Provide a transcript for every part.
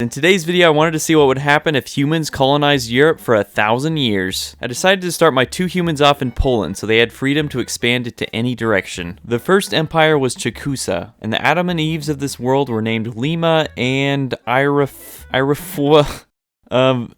In today's video, I wanted to see what would happen if humans colonized Europe for 1,000 years. I decided to start my 2 humans off in Poland so they had freedom to expand into any direction. The first empire was Chikusa, and the Adam and Eves of this world were named Lima and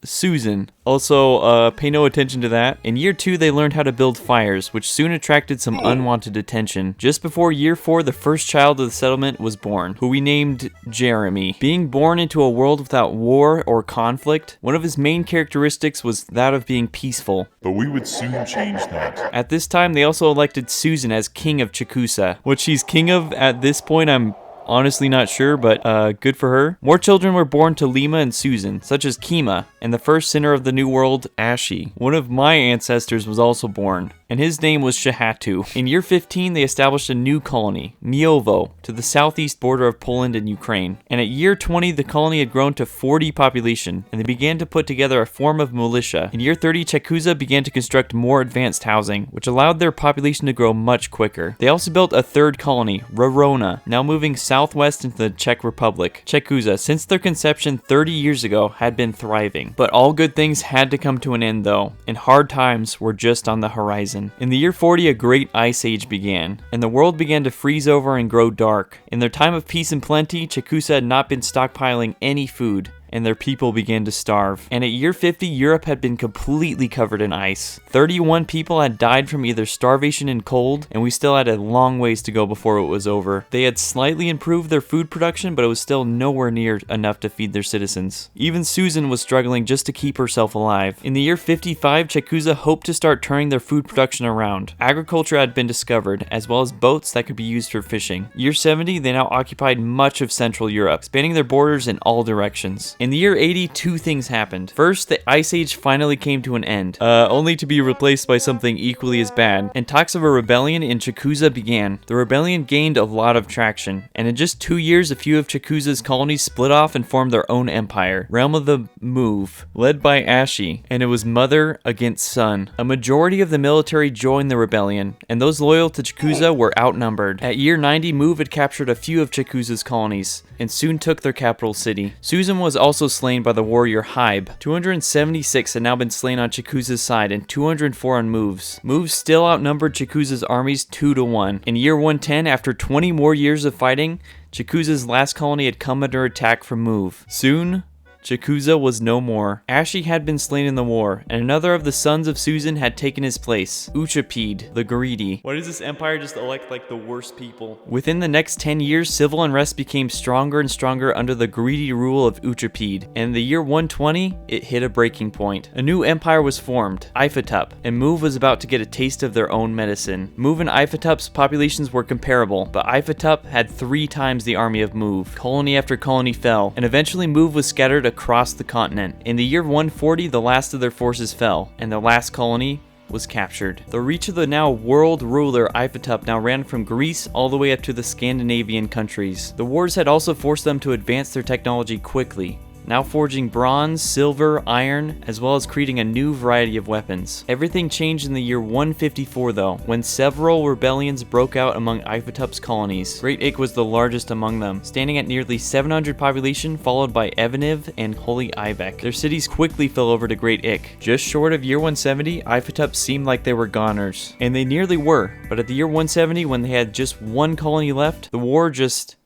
Susan. Also, pay no attention to that. In year 2, they learned how to build fires, which soon attracted some unwanted attention. Just before year 4, the first child of the settlement was born, who we named Jeremy. Being born into a world without war or conflict, one of his main characteristics was that of being peaceful. But we would soon change that. At this time, they also elected Susan as king of Chikusa. What she's king of at this point, I'm honestly not sure, but good for her. More children were born to Lima and Susan, such as Kima, and the first sinner of the New World, Ashi. One of my ancestors was also born, and his name was Shahatu. In year 15, they established a new colony, Miovo, to the southeast border of Poland and Ukraine. And at year 20, the colony had grown to 40 population, and they began to put together a form of militia. In year 30, Chekusa began to construct more advanced housing, which allowed their population to grow much quicker. They also built a third colony, Rarona, now moving southwest into the Czech Republic. Chekusa, since their conception 30 years ago, had been thriving. But all good things had to come to an end though, and hard times were just on the horizon. In the year 40, a great ice age began, and the world began to freeze over and grow dark. In their time of peace and plenty, Chekusa had not been stockpiling any food, and their people began to starve. And at year 50, Europe had been completely covered in ice. 31 people had died from either starvation and cold, and we still had a long ways to go before it was over. They had slightly improved their food production, but it was still nowhere near enough to feed their citizens. Even Susan was struggling just to keep herself alive. In the year 55, Chekusa hoped to start turning their food production around. Agriculture had been discovered, as well as boats that could be used for fishing. Year 70, they now occupied much of Central Europe, spanning their borders in all directions. In the year 80, 2 things happened. First, the Ice Age finally came to an end, only to be replaced by something equally as bad, and talks of a rebellion in Chekusa began. The rebellion gained a lot of traction, and in just 2 years, a few of Chekusa's colonies split off and formed their own empire, Realm of the Move, led by Ashi, and it was mother against son. A majority of the military joined the rebellion, and those loyal to Chekusa were outnumbered. At year 90, Move had captured a few of Chekusa's colonies, and soon took their capital city. Susan was also slain by the warrior Hybe. 276 had now been slain on Chekusa's side and 204 on Move's. Move's still outnumbered Chekusa's armies 2-1. In year 110, after 20 more years of fighting, Chekusa's last colony had come under attack from Move. Soon, Chekusa was no more. Ashi had been slain in the war, and another of the sons of Susan had taken his place, Uchapede, the Greedy. Why does this empire just elect like the worst people? Within the next 10 years, civil unrest became stronger and stronger under the greedy rule of Uchapede, and in the year 120, it hit a breaking point. A new empire was formed, Ifatup, and Move was about to get a taste of their own medicine. Move and Ifatup's populations were comparable, but Ifatup had 3 times the army of Move. Colony after colony fell, and eventually Move was scattered across the continent. In the year 140, the last of their forces fell, and the last colony was captured. The reach of the now world ruler Ifatup now ran from Greece all the way up to the Scandinavian countries. The wars had also forced them to advance their technology quickly, now forging bronze, silver, iron, as well as creating a new variety of weapons. Everything changed in the year 154 though, when several rebellions broke out among Ifatup's colonies. Great Ik was the largest among them, standing at nearly 700 population, followed by Evaniv and Holy Ibec. Their cities quickly fell over to Great Ik. Just short of year 170, Ifatup seemed like they were goners, and they nearly were, but at the year 170, when they had just 1 colony left, the war just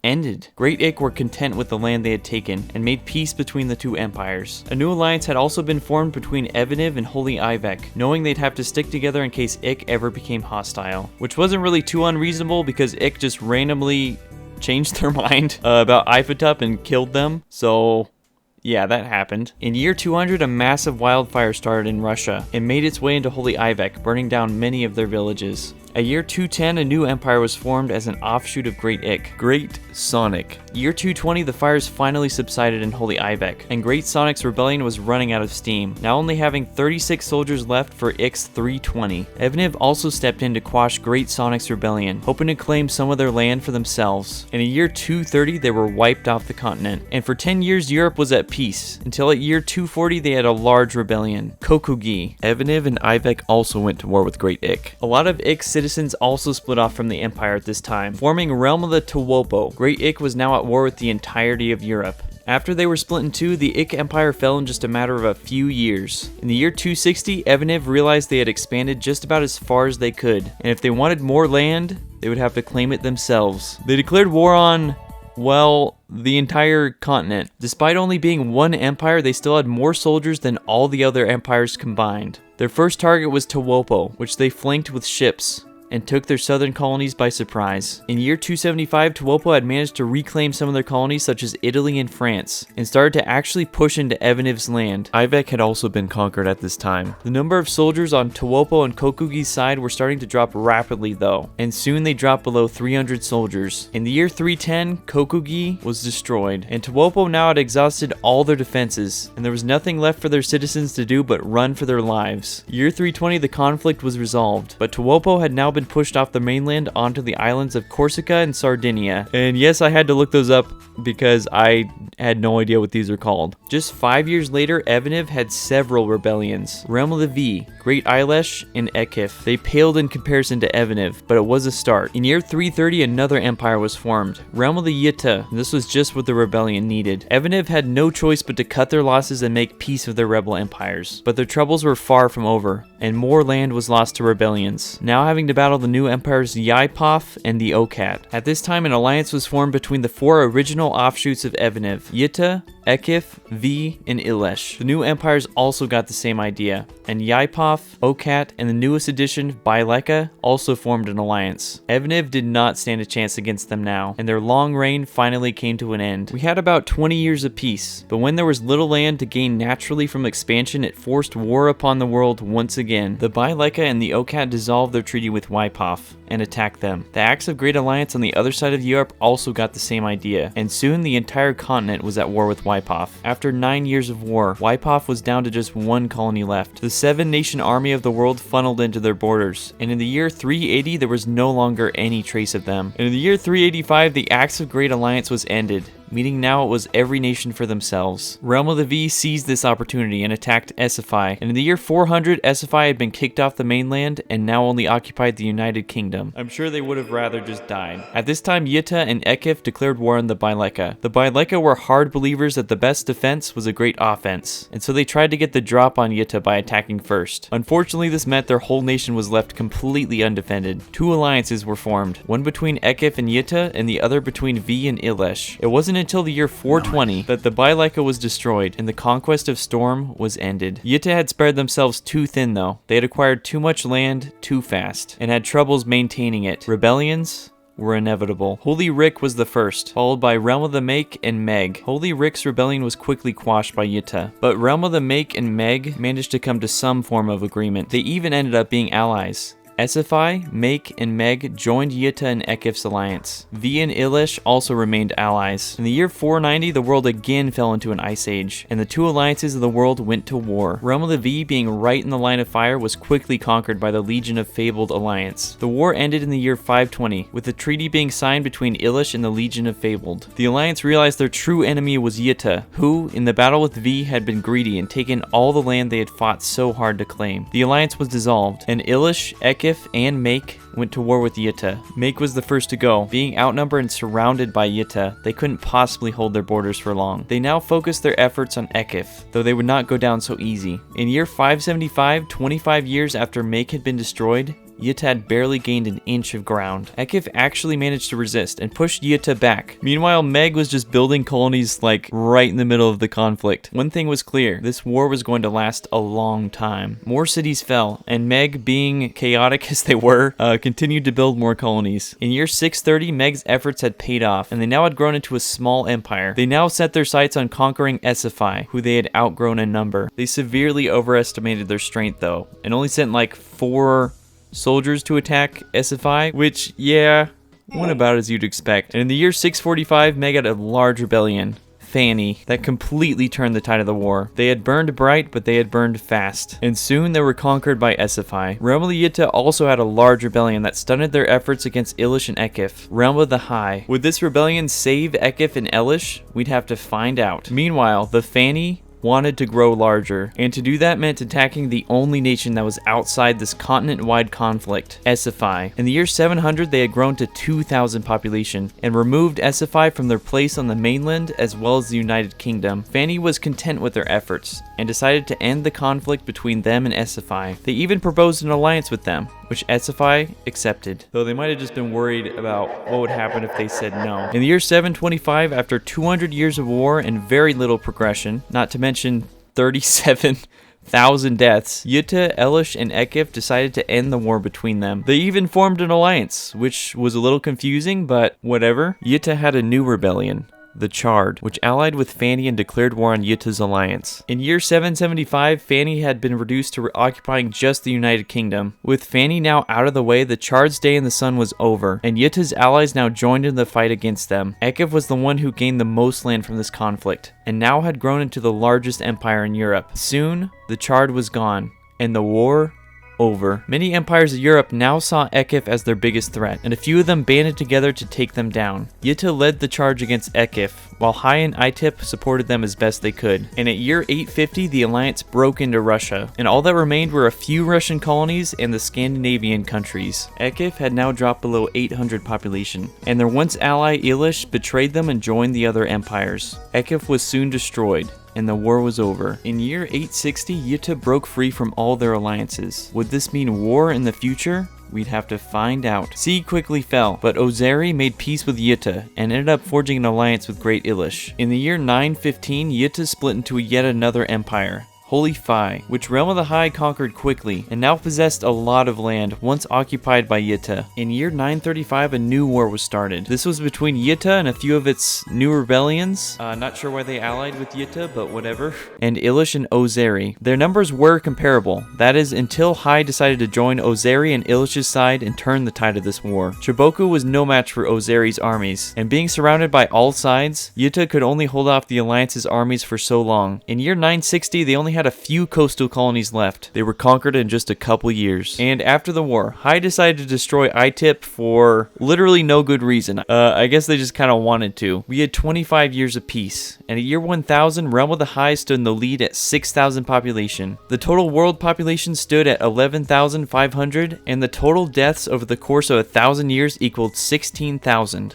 ended. Great Ik were content with the land they had taken and made peace between the 2 empires. A new alliance had also been formed between Evaniv and Holy Ibec, knowing they'd have to stick together in case Ik ever became hostile, which wasn't really too unreasonable because Ik just randomly changed their mind about Ifatup and killed them, so yeah, that happened. In year 200, a massive wildfire started in Russia and made its way into Holy Ibec, burning down many of their villages. At year 210, a new empire was formed as an offshoot of Great Ik, Great Sonic. Year 220, the fires finally subsided in Holy Ibec, and Great Sonic's rebellion was running out of steam, now only having 36 soldiers left for Ik's 320. Evaniv also stepped in to quash Great Sonic's rebellion, hoping to claim some of their land for themselves. In a year 230, they were wiped off the continent, and for 10 years Europe was at peace, until at year 240 they had a large rebellion, Kokugi. Evaniv and Ibec also went to war with Great Ik. A lot of Ik's citizens also split off from the empire at this time, forming Realm of the Tuwopo. Great Ik was now at war with the entirety of Europe. After they were split in two, the Ik Empire fell in just a matter of a few years. In the year 260, Evaniv realized they had expanded just about as far as they could, and if they wanted more land, they would have to claim it themselves. They declared war on, well, the entire continent. Despite only being one empire, they still had more soldiers than all the other empires combined. Their first target was Tewopo, which they flanked with ships and took their southern colonies by surprise. In year 275, Tewopo had managed to reclaim some of their colonies such as Italy and France, and started to actually push into Evaniv's land. Ivek had also been conquered at this time. The number of soldiers on Tewopo and Kokugi's side were starting to drop rapidly though, and soon they dropped below 300 soldiers. In the year 310, Kokugi was destroyed, and Tewopo now had exhausted all their defenses, and there was nothing left for their citizens to do but run for their lives. Year 320, the conflict was resolved, but Tewopo had now been pushed off the mainland onto the islands of Corsica and Sardinia. And yes, I had to look those up because I had no idea what these are called. Just 5 years later, Evaniv had several rebellions. Realm of the V, Great Eyelash, and Ekif. They paled in comparison to Evaniv, but it was a start. In year 330, another empire was formed, Realm of the Yitta, and this was just what the rebellion needed. Evaniv had no choice but to cut their losses and make peace with their rebel empires. But their troubles were far from over, and more land was lost to rebellions, now having to battle the new empires Yaipoth and the Okat. At this time, an alliance was formed between the four original offshoots of Evaniv, Yitta, Ekif, V, and Ilesh. The new empires also got the same idea, and Yaipoth, Okat, and the newest addition, Baileka, also formed an alliance. Evaniv did not stand a chance against them now, and their long reign finally came to an end. We had about 20 years of peace, but when there was little land to gain naturally from expansion, it forced war upon the world once again. The Baileka and the Okat dissolved their treaty with Yaipoth and attacked them. The Acts of Great Alliance on the other side of Europe also got the same idea, and soon the entire continent was at war with Yaipoth. After 9 years of war, Yaipoth was down to just one colony left. The 7-nation army of the world funneled into their borders, and in the year 380 there was no longer any trace of them. And in the year 385, the Acts of Great Alliance was ended, meaning now it was every nation for themselves. Realm of the V seized this opportunity and attacked Esophi, and in the year 400, Esophi had been kicked off the mainland and now only occupied the United Kingdom. I'm sure they would have rather just died. At this time, Yitta and Ekif declared war on the Baileka. The Baileka were hard believers that the best defense was a great offense, and so they tried to get the drop on Yitta by attacking first. Unfortunately, this meant their whole nation was left completely undefended. Two alliances were formed, one between Ekif and Yitta, and the other between V and Ilesh. It wasn't until the year 420 that the Baileka was destroyed and the conquest of Storm was ended. Yitta had spread themselves too thin though. They had acquired too much land too fast and had troubles maintaining it. Rebellions were inevitable. Holy Rick was the first, followed by Realm of the Make and Meg. Holy Rick's rebellion was quickly quashed by Yitta, but Realm of the Make and Meg managed to come to some form of agreement. They even ended up being allies. Esophi, Make, and Meg joined Yitta and Ekif's alliance. V and Ilesh also remained allies. In the year 490, the world again fell into an ice age, and the two alliances of the world went to war. Realm of the V, being right in the line of fire, was quickly conquered by the Legion of Fabled alliance. The war ended in the year 520, with a treaty being signed between Ilesh and the Legion of Fabled. The alliance realized their true enemy was Yitta, who, in the battle with V, had been greedy and taken all the land they had fought so hard to claim. The alliance was dissolved, and Ilesh, Ekif, and Make went to war with Yitta. Make was the first to go. Being outnumbered and surrounded by Yitta, they couldn't possibly hold their borders for long. They now focused their efforts on Ekif, though they would not go down so easy. In year 575, 25 years after Make had been destroyed, Yitta had barely gained an inch of ground. Ekif actually managed to resist and pushed Yitta back. Meanwhile, Meg was just building colonies like right in the middle of the conflict. One thing was clear, this war was going to last a long time. More cities fell, and Meg, being chaotic as they were, continued to build more colonies. In year 630, Meg's efforts had paid off, and they now had grown into a small empire. They now set their sights on conquering Esophi, who they had outgrown in number. They severely overestimated their strength though, and only sent like 4 soldiers to attack Esophi, which, yeah, went about as you'd expect. And in the year 645, Meg had a large rebellion, Fanny, that completely turned the tide of the war. They had burned bright, but they had burned fast, and soon they were conquered by Esophi. Realm of the Yitta also had a large rebellion that stunted their efforts against Ilesh and Ekif. Realm of the High. Would this rebellion save Ekif and Elish? We'd have to find out. Meanwhile, the Fanny wanted to grow larger, and to do that meant attacking the only nation that was outside this continent-wide conflict, Esiphi. In the year 700, they had grown to 2,000 population, and removed Esiphi from their place on the mainland as well as the United Kingdom. Fanny was content with their efforts, and decided to end the conflict between them and Esiphi. They even proposed an alliance with them, which Esiphi accepted, though they might have just been worried about what would happen if they said no. In the year 725, after 200 years of war and very little progression, not to mention 37,000 deaths, Yuta, Elish, and Ekif decided to end the war between them. They even formed an alliance, which was a little confusing, but whatever. Yuta had a new rebellion, the Chard, which allied with Fanny and declared war on Yuta's alliance. In year 775, Fanny had been reduced to occupying just the United Kingdom. With Fanny now out of the way, the Chard's day in the sun was over, and Yuta's allies now joined in the fight against them. Ekif was the one who gained the most land from this conflict, and now had grown into the largest empire in Europe. Soon, the Chard was gone, and the war over. Many empires of Europe now saw Ekif as their biggest threat, and a few of them banded together to take them down. Yuta led the charge against Ekif, while Hai and Itip supported them as best they could. And at year 850, the alliance broke into Russia, and all that remained were a few Russian colonies and the Scandinavian countries. Ekif had now dropped below 800 population, and their once ally Elish betrayed them and joined the other empires. Ekif was soon destroyed, and the war was over. In year 860, Yuta broke free from all their alliances. Would this mean war in the future? We'd have to find out. Si quickly fell, but Ozeri made peace with Yuta and ended up forging an alliance with Great Elish. In the year 915, Yuta split into yet another empire, Holy Phi, which Realm of the High conquered quickly, and now possessed a lot of land once occupied by Yuta. In year 935, a new war was started. This was between Yuta and a few of its new rebellions. Not sure why they allied with Yuta, but whatever. And Elish and Ozeri. Their numbers were comparable. That is, until Hai decided to join Ozeri and Elish's side and turn the tide of this war. Chiboku was no match for Ozeri's armies, and being surrounded by all sides, Yuta could only hold off the alliance's armies for so long. In year 960, they only had a few coastal colonies left. They were conquered in just a couple years. And after the war, Hai decided to destroy Itip for literally no good reason. I guess they just kind of wanted to. We had 25 years of peace, and at year 1000, Realm of the High stood in the lead at 6,000 population. The total world population stood at 11,500, and the total deaths over the course of 1,000 years equaled 16,000.